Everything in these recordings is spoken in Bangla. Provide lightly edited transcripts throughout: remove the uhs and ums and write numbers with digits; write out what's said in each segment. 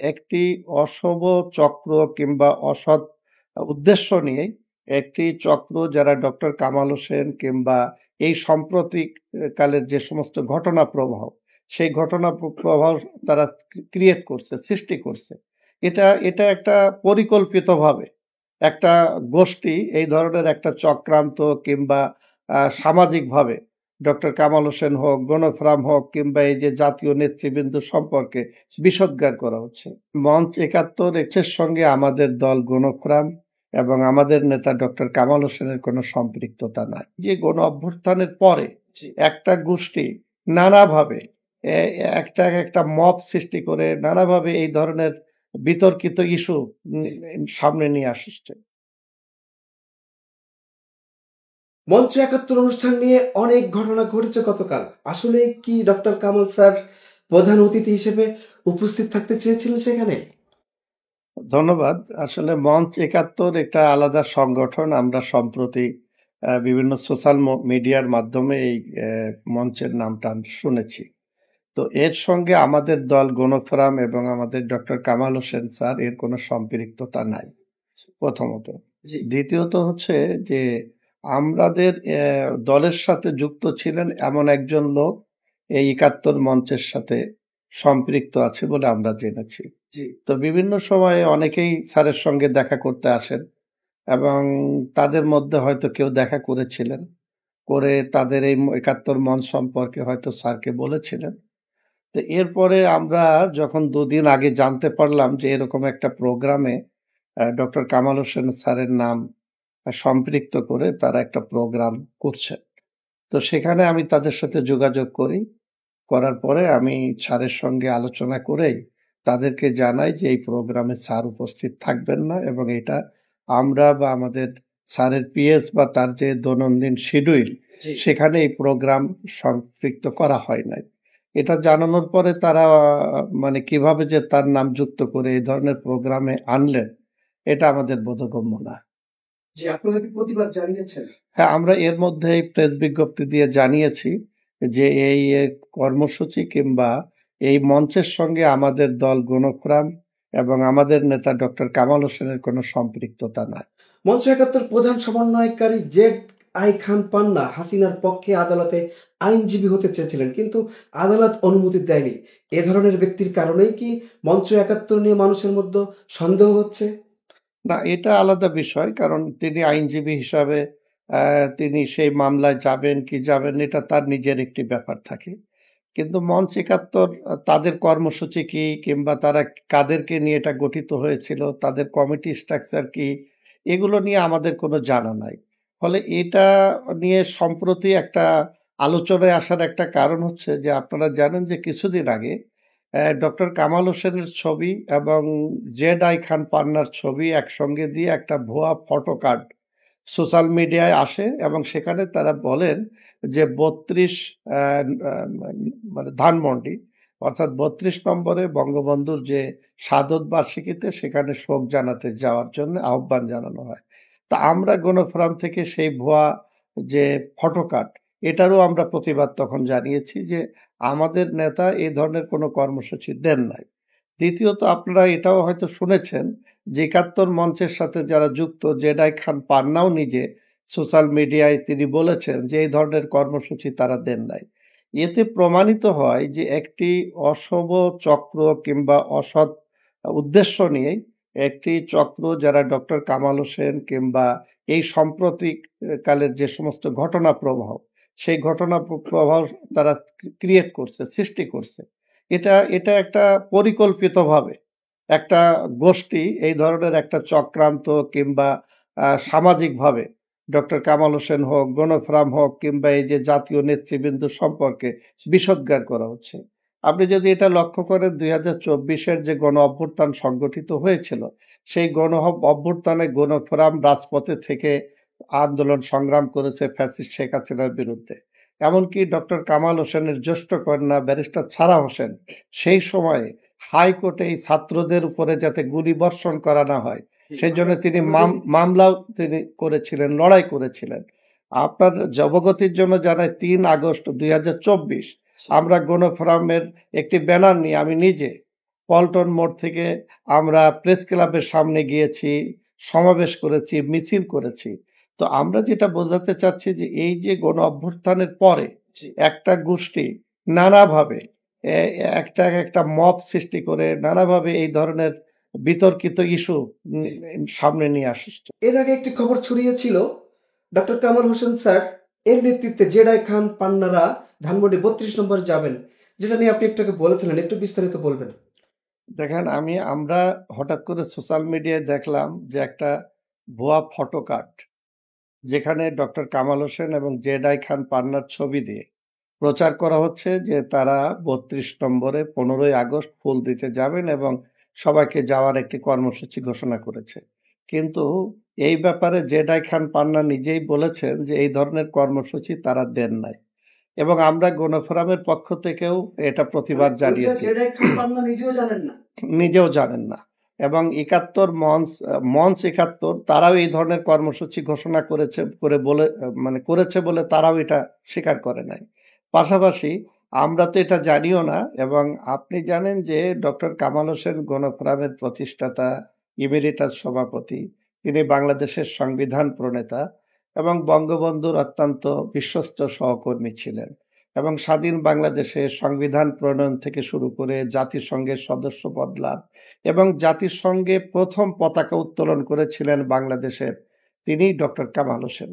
একটি অশুভ চক্র কিংবা অসৎ উদ্দেশ্য নিয়ে একটি চক্র যারা ডক্টর কামাল হোসেন কিংবা এই সাম্প্রতিক কালের যে সমস্ত ঘটনা প্রবাহ, সেই ঘটনা প্রবাহ তারা ক্রিয়েট করছে, সৃষ্টি করছে। এটা একটা পরিকল্পিতভাবে একটা গোষ্ঠী এই ধরনের একটা চক্রান্ত কিংবা সামাজিকভাবে ডক্টর কামাল হোসেন হোক, গণফোরাম হোক কিংবা এই যে জাতীয় নেতৃবৃন্দ সম্পর্কে বিষোদ্গার করা হচ্ছে। মঞ্চ ৭১ এর সঙ্গে আমাদের দল গণফোরাম এবং আমাদের নেতা ডক্টর কামাল হোসেনের কোনো সম্পৃক্ততা নাই। যে গণ অভ্যুত্থানের পরে একটা গোষ্ঠী নানাভাবে একটা মব সৃষ্টি করে নানাভাবে এই ধরনের বিতর্কিত ইস্যু সামনে নিয়ে আসছে। মঞ্চ ৭১ অনুষ্ঠান নিয়ে অনেক ঘটনা ঘটেছে গতকাল। আসলে কি ডক্টর কামাল স্যার প্রধান অতিথি হিসেবে উপস্থিত থাকতে চেয়েছিলেন সেখানে? ধন্যবাদ। আসলে মঞ্চ ৭১ একটা আলাদা সংগঠন। আমরা সম্প্রতি বিভিন্ন সোশ্যাল মিডিয়ার মাধ্যমে এই মঞ্চের নামটা শুনেছি। তো এর সঙ্গে আমাদের দল গণফোরাম এবং আমাদের ডক্টর কামাল হোসেন স্যার এর কোনো সম্পৃক্ততা নাই, প্রথমত। দ্বিতীয়ত হচ্ছে যে আমাদের দলের সাথে যুক্ত ছিলেন এমন একজন লোক এই ৭১ মঞ্চের সাথে সম্পৃক্ত আছে বলে আমরা জেনেছি। তো বিভিন্ন সময়ে অনেকেই স্যারের সঙ্গে দেখা করতে আসেন এবং তাদের মধ্যে হয়তো কেউ দেখা করেছিলেন, করে তাদের এই ৭১ মঞ্চ সম্পর্কে হয়তো স্যারকে বলেছিলেন। তো এরপরে আমরা যখন ২ দিন আগে জানতে পারলাম যে এরকম একটা প্রোগ্রামে ডক্টর কামাল হোসেন স্যারের নাম সম্পৃক্ত করে তারা একটা প্রোগ্রাম করছে, তো সেখানে আমি তাদের সাথে যোগাযোগ করি। করার পরে আমি স্যারের সঙ্গে আলোচনা করেই তাদেরকে জানাই যে এই প্রোগ্রামে স্যার উপস্থিত থাকবেন না এবং এটা আমরা বা আমাদের স্যারের পিএস বা তার যে দৈনন্দিন শিডিউল সেখানে এই প্রোগ্রাম সম্পৃক্ত করা হয় নাই। এটা জানানোর পরে তারা মানে কিভাবে যে তার নাম যুক্ত করে এই ধরনের প্রোগ্রামে আনলেন, এটা আমাদের বোধগম্য না। জি, আপনারা কি প্রতিবাদ জানিয়েছেন? হ্যাঁ, আমরা এর মধ্যে প্রেস বিজ্ঞপ্তি দিয়ে জানিয়েছি যে এই কর্মসূচি কিংবা এই মঞ্চের সঙ্গে আমাদের দল গণফোরাম এবং আমাদের নেতা ডক্টর কামাল হোসেনের কোনো সম্পৃক্ততা নাই। মঞ্চ ৭১ প্রধান সমন্বয়কারী জেড আই খান পান্না হাসিনার পক্ষে আদালতে আইনজীবী হতে চেয়েছিলেন, কিন্তু আদালত অনুমতি দেয়নি। এ ধরনের ব্যক্তির কারণেই কি মঞ্চ ৭১ নিয়ে মানুষের মধ্যে সন্দেহ হচ্ছে? না, এটা আলাদা বিষয়, কারণ তিনি আইনজীবী হিসাবে তিনি সেই মামলায় যাবেন কি যাবেন এটা তার নিজের একটি ব্যাপার থাকে। কিন্তু মঞ্চ ৭১ তাদের কর্মসূচি কি কিংবা তারা কাদেরকে নিয়ে এটা গঠিত হয়েছিল, তাদের কমিটি স্ট্রাকচার কি, এগুলো নিয়ে আমাদের কোনো জানা নাই। ফলে এটা নিয়ে সম্প্রতি একটা আলোচনায় আসার একটা কারণ হচ্ছে যে আপনারা জানেন যে কিছুদিন আগে ডক্টর কামাল হোসেনের ছবি এবং জেড আই খান পান্নার ছবি একসঙ্গে দিয়ে একটা ভুয়া ফটো কার্ড সোশ্যাল মিডিয়ায় আসে এবং সেখানে তারা বলেন যে ৩২ মানে ধানমন্ডি অর্থাৎ ৩২ নম্বরে বঙ্গবন্ধুর যে শাহাদত বার্ষিকীতে সেখানে শোক জানাতে যাওয়ার জন্য আহ্বান জানানো হয়। তা আমরা গণফোরাম থেকে সেই ভুয়া যে ফটো কার্ড এটারও আমরা প্রতিবাদ তখন জানিয়েছি যে আমাদের নেতা এই ধরনের কোনো কর্মসূচি দেন নাই। দ্বিতীয়ত আপনারা এটাও হয়তো শুনেছেন যে ৭১ মঞ্চের সাথে যারা যুক্ত জেডাই খান পান্নাও নিজে সোশ্যাল মিডিয়ায় তিনি বলেছেন যে এই ধরনের কর্মসূচি তারা দেন নাই। এতে প্রমাণিত হয় যে একটি অশুভ চক্র কিংবা অসৎ উদ্দেশ্য নিয়ে একটি চক্র যারা ডক্টর কামাল হোসেন কিংবা এই সাম্প্রতিক কালের যে সমস্ত ঘটনা প্রবাহ, সেই ঘটনা প্রবাহ তারা ক্রিয়েট করছে, সৃষ্টি করছে। এটা একটা পরিকল্পিতভাবে একটা গোষ্ঠী এই ধরনের একটা চক্রান্ত কিংবা সামাজিকভাবে ডক্টর কামাল হোসেন হোক, গণফোরাম হোক কিংবা এই যে জাতীয় নেতৃবৃন্দ সম্পর্কে বিষোদ্গার করা হচ্ছে। আপনি যদি এটা লক্ষ্য করেন ২০২৪-এর যে গণ অভ্যুত্থান সংগঠিত হয়েছিল, সেই গণ অভ্যুত্থানে গণফোরাম রাজপথে থেকে আন্দোলন সংগ্রাম করেছে ফ্যাসিস্ট শেখ হাসিনার বিরুদ্ধে। এমনকি ডক্টর কামাল হোসেনের জ্যেষ্ঠ কন্যা ব্যারিস্টার ছাড়া হোসেন সেই সময়ে হাইকোর্টে এই ছাত্রদের উপরে যাতে গুলিবর্ষণ করা না হয় সেই জন্য তিনি মামলাও তিনি করেছিলেন, লড়াই করেছিলেন। আপনার অবগতির জন্য জানাই ৩ আগস্ট ২০২৪ আমরা গণফোরামের একটি ব্যানার নিয়ে আমি নিজে পল্টন মোড় থেকে আমরা প্রেস ক্লাবের সামনে গিয়েছি, সমাবেশ করেছি, মিছিল করেছি। তো আমরা যেটা বোঝাতে চাচ্ছি যে এই যে গণ অভ্যুত্থানের পরে একটা গোষ্ঠী নানাভাবে একটা মব সৃষ্টি করে নানাভাবে এই ধরনের বিতর্কিত ইস্যু সামনে নিয়ে আসছে। এর আগে একটি খবর ছড়িয়েছিল ডক্টর কামাল হোসেন স্যার এর নেতৃত্বে জেডাই খান পান্নারা ধানমন্ডি 32 নম্বরে যাবেন, যেটা নিয়ে আপনি একটু আগে বলেছিলেন, একটু বিস্তারিত বলবেন। দেখেন, আমরা হঠাৎ করে সোশ্যাল মিডিয়ায় দেখলাম যে একটা ভুয়া ফটো কার্ড, যেখানে ডক্টর কামাল হোসেন এবং জেডাই খান পান্নার ছবি দিয়ে প্রচার করা হচ্ছে যে তারা 32 নম্বরে 15ই আগস্ট ফুল দিতে যাবেন এবং সবাইকে যাওয়ার একটি কর্মসূচি ঘোষণা করেছে। কিন্তু এই ব্যাপারে জেডাই খান পান্না নিজেই বলেছেন যে এই ধরনের কর্মসূচি তারা দেন নাই, এবং আমরা গণফোরামের পক্ষ থেকেও এটা প্রতিবাদ জানিয়েছি। নিজেও জানেন না, এবং 71 মঞ্চ 71 তারাও এই ধরনের কর্মসূচি ঘোষণা করেছে বলে তারাও এটা স্বীকার করে নাই। পাশাপাশি আমরা তো এটা জানিও না, এবং আপনি জানেন যে ডক্টর কামাল হোসেন গণফোরামের প্রতিষ্ঠাতা, ইমেরিটাস সভাপতি, তিনি বাংলাদেশের সংবিধান প্রণেতা এবং বঙ্গবন্ধুর অত্যন্ত বিশ্বস্ত সহকর্মী ছিলেন, এবং স্বাধীন বাংলাদেশে সংবিধান প্রণয়ন থেকে শুরু করে জাতিসংঘের সদস্য পদ লাভ এবং জাতিসংঘে প্রথম পতাকা উত্তোলন করেছিলেন বাংলাদেশের তিনি ডক্টর কামাল হোসেন।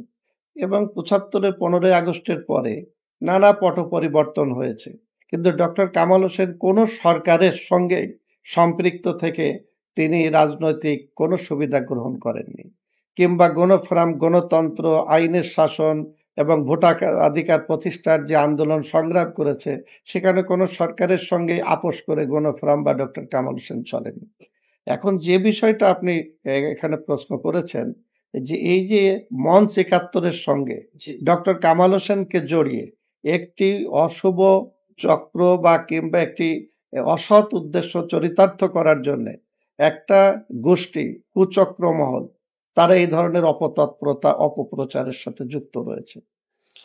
এবং 75-এর 15ই আগস্টের পরে নানা পট পরিবর্তন হয়েছে, কিন্তু ডক্টর কামাল হোসেন কোনো সরকারের সঙ্গে সম্পৃক্ত থেকে তিনি রাজনৈতিক কোনো সুবিধা গ্রহণ করেননি, কিংবা গণফোরাম গণতন্ত্র, আইনের শাসন এবং ভোটাধিকার প্রতিষ্ঠার যে আন্দোলন সংগ্রাম করেছে, সেখানে কোনো সরকারের সঙ্গে আপোষ করে গণফোরাম বা ডক্টর কামাল হোসেন চলেনি। এখন যে বিষয়টা আপনি এখানে প্রশ্ন করেছেন, যে এই যে মঞ্চ 71-এর সঙ্গে ডক্টর কামাল হোসেনকে জড়িয়ে একটি অশুভ চক্র বা কিংবা একটি অসৎ উদ্দেশ্য চরিতার্থ করার জন্য একটা গোষ্ঠী, কুচক্র মহল, তারা এই ধরনের অপতৎপরতা, অপপ্রচারের সাথে যুক্ত রয়েছে।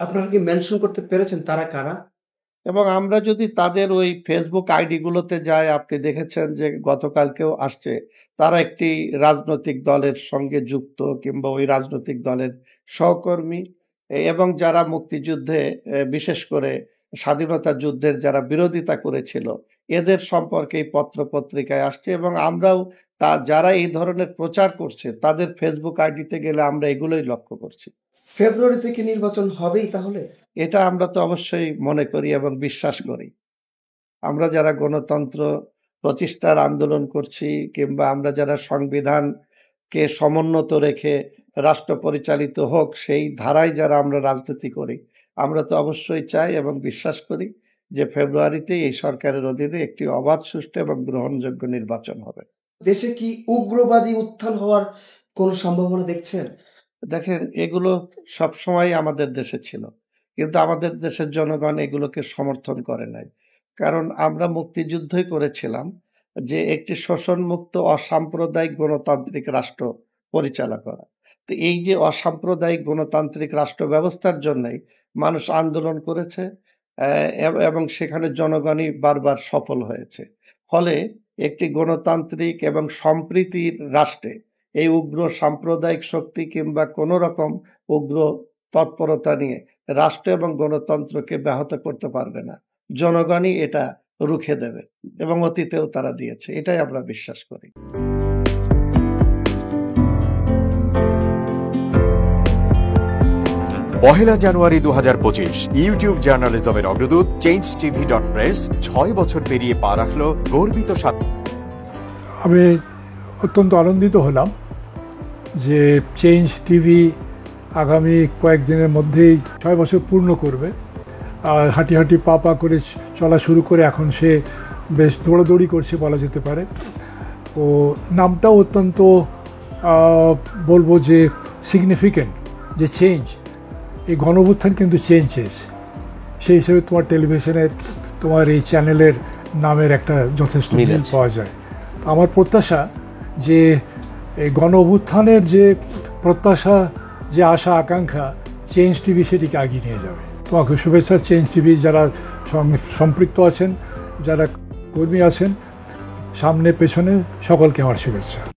আপনারা কি মেনশন করতে পেরেছেন তারা কারা? এবং আমরা যদি তাদের ওই ফেসবুক আইডি গুলোতে যাই, আপনি দেখেছেন যে গতকালকেও আসছে, তারা একটি রাজনৈতিক দলের সঙ্গে যুক্ত কিংবা ওই রাজনৈতিক দলের সহকর্মী, এবং যারা মুক্তিযুদ্ধে বিশেষ করে স্বাধীনতা যুদ্ধের যারা বিরোধিতা করেছিল, এদের সম্পর্কে এই পত্র পত্রিকায় আসছে, এবং আমরাও যারা এই ধরনের প্রচার করছে তাদের ফেসবুক আইডিতে গেলে আমরা এগুলোই লক্ষ্য করছি। ফেব্রুয়ারিতে কি নির্বাচন হবেই তাহলে? এটা আমরা তো অবশ্যই মনে করি এবং বিশ্বাস করি। আমরা যারা গণতন্ত্র প্রতিষ্ঠার আন্দোলন করছি, কিংবা আমরা যারা সংবিধানকে সমুন্নত রেখে রাষ্ট্র পরিচালিত হোক সেই ধারায় যারা আমরা রাজনীতি করি, আমরা তো অবশ্যই চাই এবং বিশ্বাস করি যে ফেব্রুয়ারিতে এই সরকারের অধীনে একটি অবাধ, সুষ্ঠু এবং গ্রহণযোগ্য নির্বাচন হবে। দেশে কি উগ্রবাদী উত্থান হওয়ার কোন সম্ভাবনা দেখছেন? দেখেন, এগুলো সবসময় আমাদের দেশে ছিল, কিন্তু আমাদের দেশের জনগণ এগুলোকে সমর্থন করে নাই। কারণ আমরা মুক্তিযুদ্ধই করেছিলাম যে একটি শোষণমুক্ত অসাম্প্রদায়িক গণতান্ত্রিক রাষ্ট্র পরিচালনা করা। তো এই যে অসাম্প্রদায়িক গণতান্ত্রিক রাষ্ট্র ব্যবস্থার জন্যই মানুষ আন্দোলন করেছে, এবং সেখানে জনগণই বারবার সফল হয়েছে। ফলে একটি গণতান্ত্রিক এবং সম্প্রীতির রাষ্ট্রে এই উগ্র সাম্প্রদায়িক শক্তি কিংবা কোনো রকম উগ্র তৎপরতা নিয়ে রাষ্ট্র এবং গণতন্ত্রকে ব্যাহত করতে পারবে না। জনগণই এটা রুখে দেবে, এবং অতীতেও তারা দিয়েছে, এটাই আমরা বিশ্বাস করি। পহেলা জানুয়ারি 2025 ইউটিউব জার্নালিজমের অগ্রদূত changetv.press 6 বছর পেরিয়ে পা রাখলো গর্বিত আমি অত্যন্ত আনন্দিত হলাম যে চেঞ্জ টিভি আগামী কয়েকদিনের মধ্যেই 6 বছর পূর্ণ করবে। আর হাঁটি হাঁটি পা পা করে চলা শুরু করে এখন সে বেশ দৌড়াদৌড়ি করছে বলা যেতে পারে। ও নামটাও অত্যন্ত বলবো যে সিগনিফিক্যান্ট, যে চেঞ্জ, এই গণঅভ্যুত্থান কিন্তু চেঞ্জ চেয়েছে। সেই হিসেবে তোমার টেলিভিশনের, তোমার এই চ্যানেলের নামের একটা যথেষ্ট মিল পাওয়া যায়। আমার প্রত্যাশা যে এই গণঅভ্যুত্থানের যে প্রত্যাশা, যে আশা আকাঙ্ক্ষা, চেঞ্জ টিভি সেটিকে এগিয়ে নিয়ে যাবে। তোমাকে শুভেচ্ছা চেঞ্জ টিভি যারা সম্পৃক্ত আছেন, যারা কর্মী আছেন, সামনে পেছনে সকলকে আমার শুভেচ্ছা।